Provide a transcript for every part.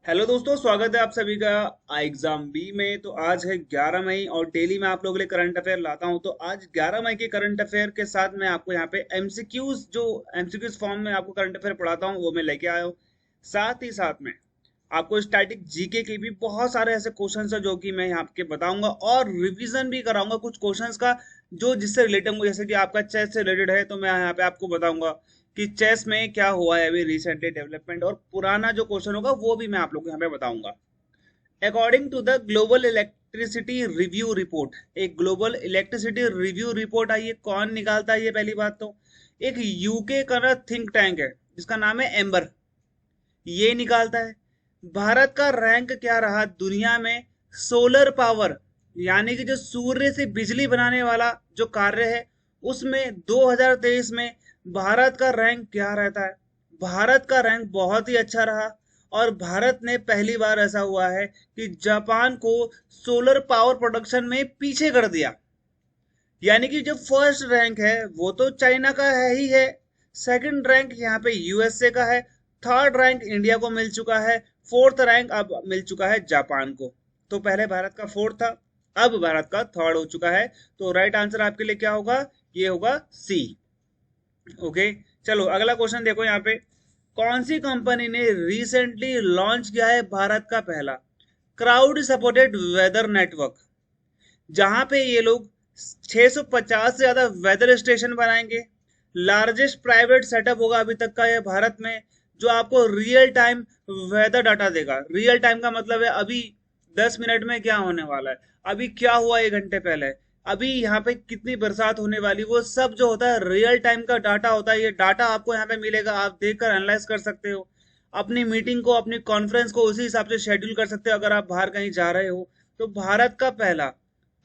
Hello दोस्तों, स्वागत है आप सभी का एग्जाम बी में। तो आज है 11 मई और डेली मैं आप लोगों के लिए करंट अफेयर लाता हूं। तो आज 11 मई के करंट अफेयर के साथ मैं आपको यहाँ पे एमसीक्यूज जो एमसीक्यूज फॉर्म में आपको करंट अफेयर पढ़ाता हूं वो मैं लेके आया हूँ। साथ ही साथ में आपको स्टैटिक जीके के भी बहुत सारे ऐसे क्वेश्चंस है जो कि मैं यहाँ पे बताऊंगा और रिवीजन भी कराऊंगा कुछ क्वेश्चंस का जो जिससे रिलेटेड होंगे। जैसे कि आपका चेस से रिलेटेड है तो मैं यहाँ पे आपको बताऊंगा कि चेस में क्या हुआ है अभी रिसेंटली डेवलपमेंट, और पुराना जो क्वेश्चन होगा वो भी मैं आप लोग को यहाँ पे बताऊंगा। According to the global electricity review report, एक ग्लोबल इलेक्ट्रिसिटी रिव्यू रिपोर्ट आई है। कौन निकालता है ये पहली बात तो एक यूके का ना थिंक टैंक है जिसका नाम है एम्बर, ये निकालता है। भारत का रैंक क्या रहा दुनिया में सोलर पावर, यानी कि जो सूर्य से बिजली बनाने वाला जो कार्य है उसमें 2023 में भारत का रैंक क्या रहता है। भारत का रैंक बहुत ही अच्छा रहा और भारत ने पहली बार ऐसा हुआ है कि जापान को सोलर पावर प्रोडक्शन में पीछे कर दिया। यानी कि जो फर्स्ट रैंक है वो तो चाइना का है ही है, सेकंड रैंक यहाँ पे यूएसए का है, थर्ड रैंक इंडिया को मिल चुका है, फोर्थ रैंक अब मिल चुका है जापान को। तो पहले भारत का फोर्थ था, अब भारत का थर्ड हो चुका है। तो राइट आंसर आपके लिए क्या होगा, ये होगा सी। ओके, चलो अगला क्वेश्चन देखो यहाँ पे। कौन सी कंपनी ने रिसेंटली लॉन्च किया है भारत का पहला क्राउड सपोर्टेड वेदर नेटवर्क, जहां पे ये लोग 650 से ज्यादा वेदर स्टेशन बनाएंगे। लार्जेस्ट प्राइवेट सेटअप होगा अभी तक का ये भारत में, जो आपको रियल टाइम वेदर डाटा देगा। रियल टाइम का मतलब है अभी 10 मिनट में क्या होने वाला है, अभी क्या हुआ 1 घंटे पहले, अभी यहाँ पे कितनी बरसात होने वाली, वो सब जो होता है रियल टाइम का डाटा होता है। ये डाटा आपको यहाँ पे मिलेगा, आप देखकर एनालाइज कर सकते हो, अपनी मीटिंग को अपनी कॉन्फ्रेंस को उसी हिसाब से शेड्यूल कर सकते हो अगर आप बाहर कहीं जा रहे हो। तो भारत का पहला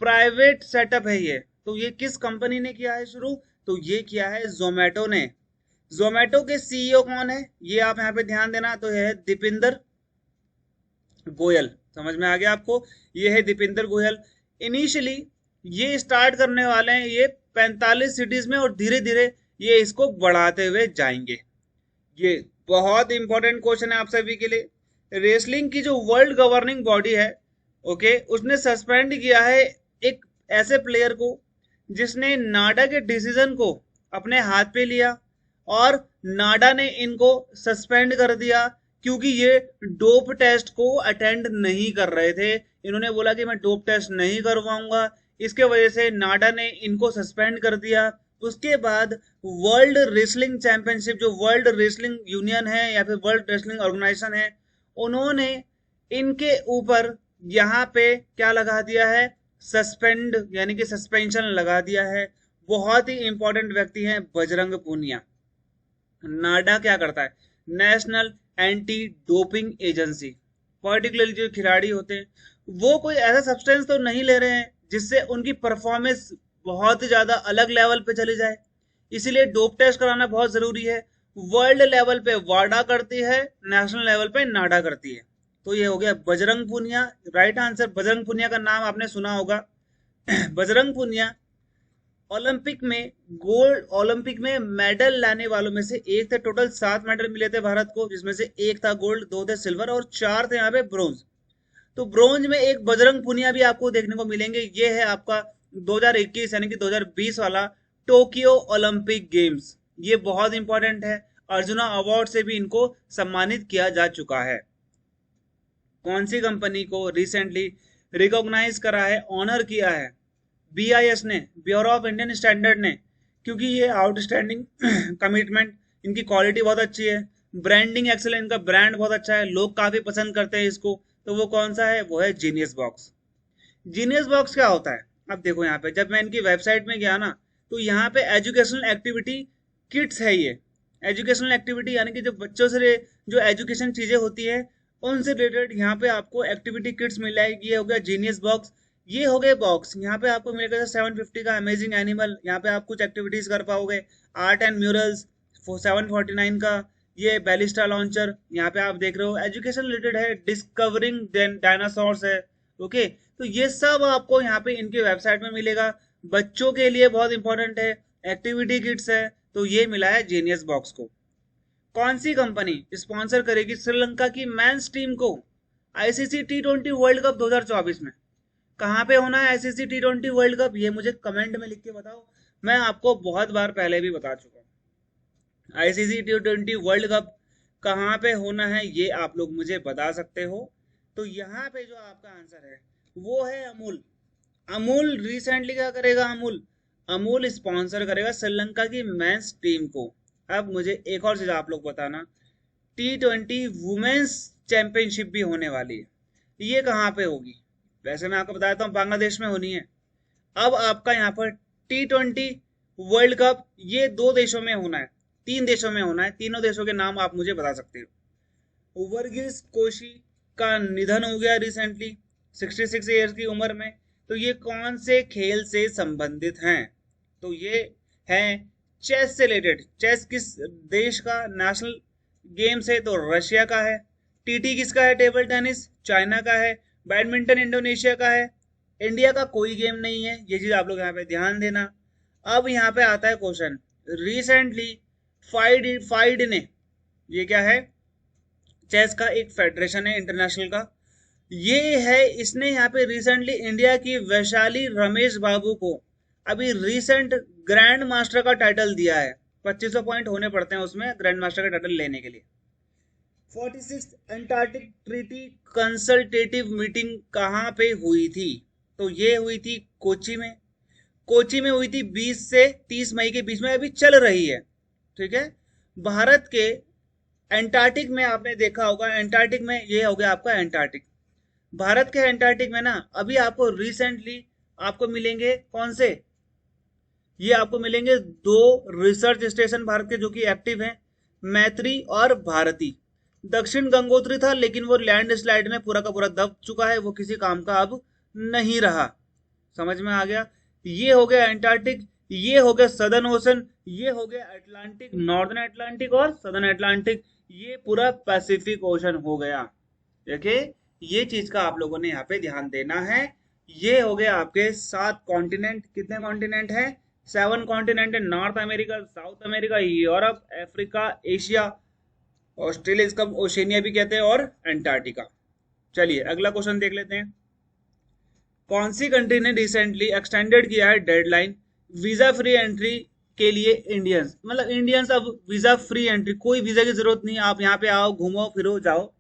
प्राइवेट सेटअप है ये। तो ये किस कंपनी ने किया है शुरू, तो ये किया है जोमेटो ने। जोमेटो के सीईओ कौन है ये आप यहाँ पे ध्यान देना, तो ये है दीपिंदर गोयल। समझ में आ गया आपको, ये है दीपिंदर गोयल। इनिशियली ये स्टार्ट करने वाले हैं ये 45 सिटीज में और धीरे धीरे ये इसको बढ़ाते हुए जाएंगे। ये बहुत इंपॉर्टेंट क्वेश्चन है आप सभी के लिए। रेसलिंग की जो वर्ल्ड गवर्निंग बॉडी है, ओके, उसने सस्पेंड किया है एक ऐसे प्लेयर को जिसने नाडा के डिसीजन को अपने हाथ पे लिया, और नाडा ने इनको सस्पेंड कर दिया क्योंकि ये डोप टेस्ट को अटेंड नहीं कर रहे थे। इन्होंने बोला कि मैं डोप टेस्ट नहीं करवाऊंगा, इसके वजह से नाडा ने इनको सस्पेंड कर दिया। उसके बाद वर्ल्ड रेसलिंग चैंपियनशिप, जो वर्ल्ड रेसलिंग यूनियन है या फिर वर्ल्ड रेसलिंग ऑर्गेनाइजेशन है, उन्होंने इनके ऊपर यहाँ पे क्या लगा दिया है, सस्पेंड, यानी कि सस्पेंशन लगा दिया है। बहुत ही इंपॉर्टेंट व्यक्ति हैं बजरंग पूनिया। नाडा क्या करता है, national anti doping agency. Particularly जो खिलाड़ी होते हैं वो कोई ऐसा सब्सटेंस तो नहीं ले रहे हैं जिससे उनकी परफॉर्मेंस बहुत ज्यादा अलग लेवल पे चली जाए, इसीलिए डोप टेस्ट कराना बहुत जरूरी है। वर्ल्ड लेवल पे वाडा करती है, नेशनल लेवल पे नाडा करती है। तो ये हो गया बजरंग पुनिया। राइट आंसर, बजरंग पुनिया का नाम आपने सुना होगा। बजरंग पुनिया ओलंपिक में मेडल लाने वालों में से एक थे। टोटल 7 मेडल मिले थे भारत को, जिसमें से एक था गोल्ड, 2 थे सिल्वर और 4 थे यहाँ पे ब्रोंज। तो ब्रोंज में एक बजरंग पुनिया भी आपको देखने को मिलेंगे। ये है आपका 2021 यानी कि 2020 वाला टोक्यो ओलंपिक गेम्स। ये बहुत इंपॉर्टेंट है, अर्जुना अवार्ड से भी इनको सम्मानित किया जा चुका है। कौन सी कंपनी को रिसेंटली रिकॉग्नाइज करा है, ऑनर किया है बीआईएस ने, ब्यूरो ऑफ इंडियन स्टैंडर्ड ने, क्योंकि ये आउटस्टैंडिंग कमिटमेंट, इनकी क्वालिटी बहुत अच्छी है, ब्रांडिंग एक्सेलेंट, इनका ब्रांड बहुत अच्छा है, लोग काफी पसंद करते हैं इसको। तो वो कौन सा है, वो है जीनियस बॉक्स। जीनियस बॉक्स क्या होता है, अब देखो यहाँ पे जब मैं इनकी वेबसाइट में गया ना, तो यहाँ पे एजुकेशनल एक्टिविटी किट्स है। ये एजुकेशनल एक्टिविटी यानी कि जो बच्चों से जो एजुकेशन चीजें होती है उनसे रिलेटेड यहाँ पे आपको एक्टिविटी किट्स मिल जाएगी। ये हो गया जीनियस बॉक्स। ये हो गए बॉक्स, यहाँ पे आपको मिलेगा 750 का अमेजिंग एनिमल, यहाँ पे आप कुछ एक्टिविटीज कर पाओगे। आर्ट एंड म्यूरल्स 749 का, ये बैलिस्टा लॉन्चर यहाँ पे आप देख रहे हो, एजुकेशन रिलेटेड है। डिस्कवरिंग डायनासोर्स है। ओके, तो ये सब आपको यहाँ पे इनकी वेबसाइट में मिलेगा। बच्चों के लिए बहुत इंपॉर्टेंट है, एक्टिविटी किट्स है। तो ये मिला है जीनियस बॉक्स को। कौन सी कंपनी स्पॉन्सर करेगी श्रीलंका की मेंस टीम को, आईसीसी T20 वर्ल्ड कप 2024 में कहाँ पे होना है आईसीसी T20 वर्ल्ड कप, ये मुझे कमेंट में लिख के बताओ। मैं आपको बहुत बार पहले भी बता चुका हूँ। आईसीसी T20 वर्ल्ड कप कहाँ पे होना है ये आप लोग मुझे बता सकते हो। तो यहाँ पे जो आपका आंसर है वो है अमूल। अमूल रिसेंटली क्या करेगा, अमूल अमूल स्पॉन्सर करेगा श्रीलंका की मेंस टीम को। अब मुझे एक और चीज आप लोग बताना, T20 वुमेन्स चैंपियनशिप भी होने वाली है, ये कहाँ पे होगी? वैसे मैं आपको बताता हूँ बांग्लादेश में होनी है। अब आपका यहाँ पर T20 वर्ल्ड कप ये 2 देशों में होना है, 3 देशों में होना है। तीनों देशों के नाम आप मुझे बता सकते हो। वर्गीस कोशी का निधन हो गया रिसेंटली 66 ईयर्स की उम्र में। तो ये कौन से खेल से संबंधित हैं? तो ये है चेस से रिलेटेड। चेस किस देश का नेशनल गेम्स है? तो रशिया का है। टीटी किसका है? टेबल टेनिस चाइना का है। बैडमिंटन इंडोनेशिया का है। इंडिया का कोई गेम नहीं है, ये चीज आप लोग यहाँ पे ध्यान देना। अब यहाँ पे आता है क्वेश्चन, रिसेंटली फाइड ने, ये क्या है? चेस का एक फेडरेशन है इंटरनेशनल का, ये है। इसने यहाँ पे रिसेंटली इंडिया की वैशाली रमेश बाबू को अभी रिसेंट ग्रैंड मास्टर का टाइटल दिया है। 2500 पॉइंट होने पड़ते हैं उसमें ग्रैंड मास्टर का टाइटल लेने के लिए। 46 एंटार्क्टिक ट्रीटी कंसल्टेटिव मीटिंग कहाँ पे हुई थी? तो ये हुई थी कोची में। कोची में हुई थी 20 से 30 मई के बीच में, अभी चल रही है। ठीक है। भारत के एंटार्क्टिक में आपने देखा होगा, एंटार्क्टिक में ये हो गया आपका एंटार्क्टिक। भारत के एंटार्क्टिक में ना अभी आपको रिसेंटली आपको मिलेंगे कौन से? ये आपको मिलेंगे 2 रिसर्च स्टेशन भारत के जो कि एक्टिव हैं, मैत्री और भारती। दक्षिण गंगोत्री था लेकिन वो लैंड स्लाइड में पूरा का पूरा दब चुका है, वो किसी काम का अब नहीं रहा। समझ में आ गया? ये हो गया एंटार्क्टिक, ये हो गया सदर्न ओशन, ये हो गया अटलांटिक, नॉर्दर्न अटलांटिक और सदर्न अटलांटिक, ये पूरा पैसिफिक ओशन हो गया। देखिए ये चीज का आप लोगों ने यहाँ पे ध्यान देना है। ये हो गया आपके 7 कॉन्टिनेंट। कितने कॉन्टिनेंट है? 7 कॉन्टिनेंट है। North America, south America, Europe, Africa, Asia, Australia, इसका ओशेनिया भी कहते हैं, और अंटार्कटिका। चलिए अगला क्वेश्चन देख लेते हैं। कौन सी कंट्री ने रिसेंटली एक्सटेंडेड किया है डेडलाइन वीजा फ्री एंट्री के लिए इंडियंस? मतलब इंडियंस अब वीजा फ्री एंट्री, कोई वीजा की जरूरत नहीं, आप यहाँ पे आओ, घूमो फिरो जाओ।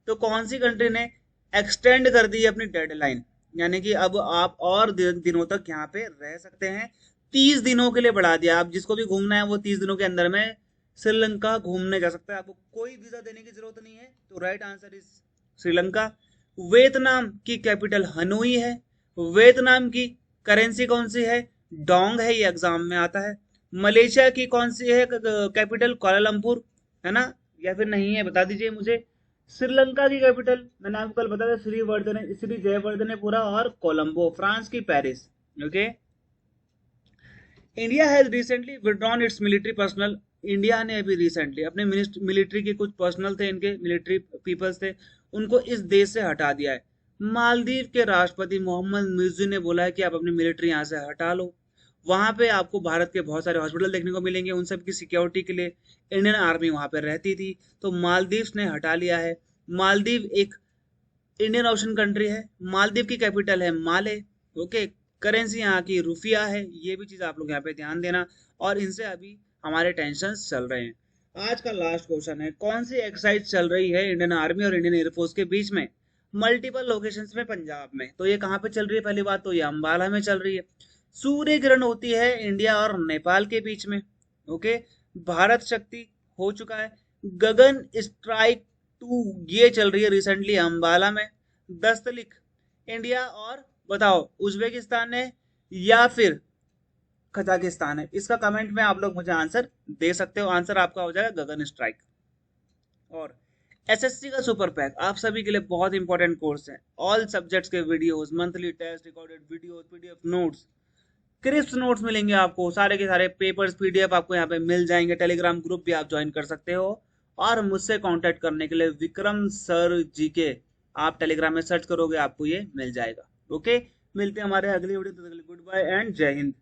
तो कौन सी कंट्री ने एक्सटेंड कर दी है अपनी डेडलाइन, यानी कि अब आप और दिनों तक यहाँ पे रह सकते हैं। 30 दिनों के लिए बढ़ा दिया। आप जिसको भी घूमना है वो 30 दिनों के अंदर में श्रीलंका घूमने जा सकता है, आपको कोई वीजा देने की जरूरत नहीं है। तो right answer is Sri Lanka. Vietnam की कैपिटल हनोई है। वियतनाम की करेंसी कौन सी है? डोंग है, ये एग्जाम में आता है। मलेशिया की कौन सी है कैपिटल? कुआलालंपुर, है ना? या फिर नहीं है, बता दीजिए मुझे। श्रीलंका की कैपिटल मैंने आपको कल बताया, श्री जयवर्धनेपुरा और कोलंबो। फ्रांस की Paris. Okay. India has recently withdrawn it's military personnel. India ने अभी रिसेंटली अपने मिलिट्री के कुछ पर्सनल थे, इनके मिलिट्री पीपल्स थे, उनको इस देश से हटा दिया है। मालदीव के राष्ट्रपति मोहम्मद मुइज्जी ने बोला है कि आप अपनी मिलिट्री यहाँ से हटा लो। वहां पे आपको भारत के बहुत सारे हॉस्पिटल देखने को मिलेंगे, उन सब की सिक्योरिटी के लिए इंडियन आर्मी वहां पे रहती थी, तो मालदीव ने हटा लिया है। मालदीव एक इंडियन ओशन कंट्री है। मालदीव की कैपिटल है माले। ओके। करेंसी यहाँ की रुपया है, ये भी चीज आप लोग यहाँ पे ध्यान देना। और इनसे अभी हमारे टेंशन चल रहे हैं। आज का लास्ट क्वेश्चन है, कौन सी एक्सरसाइज चल रही है इंडियन आर्मी और इंडियन एयरफोर्स के बीच में मल्टीपल लोकेशंस में पंजाब में? तो ये कहाँ पे चल रही है? पहली बात तो ये अंबाला में चल रही है। सूर्य ग्रहण होती है इंडिया और नेपाल के बीच में। ओके। भारत शक्ति हो चुका है। गगन स्ट्राइक 2 ये चल रही है रिसेंटली अंबाला में। दस्तलिक इंडिया और बताओ उज्बेकिस्तान है या फिर कजाकिस्तान है? इसका कमेंट में आप लोग मुझे आंसर दे सकते हो। आंसर आपका हो जाएगा गगन स्ट्राइक। और एसएससी का सुपर पैक आप सभी के लिए बहुत इंपॉर्टेंट कोर्स है। ऑल सब्जेक्ट्स के videos, monthly test, recorded videos, PDF notes, crisp notes मिलेंगे आपको। सारे के सारे पेपर्स पीडीएफ आपको यहाँ पे मिल जाएंगे। टेलीग्राम ग्रुप भी आप ज्वाइन कर सकते हो। और मुझसे कांटेक्ट करने के लिए विक्रम सर जी के आप टेलीग्राम में सर्च करोगे, आपको ये मिल जाएगा। ओके। मिलते हैं हमारे अगली वीडियो। गुड बाय एंड जय हिंद।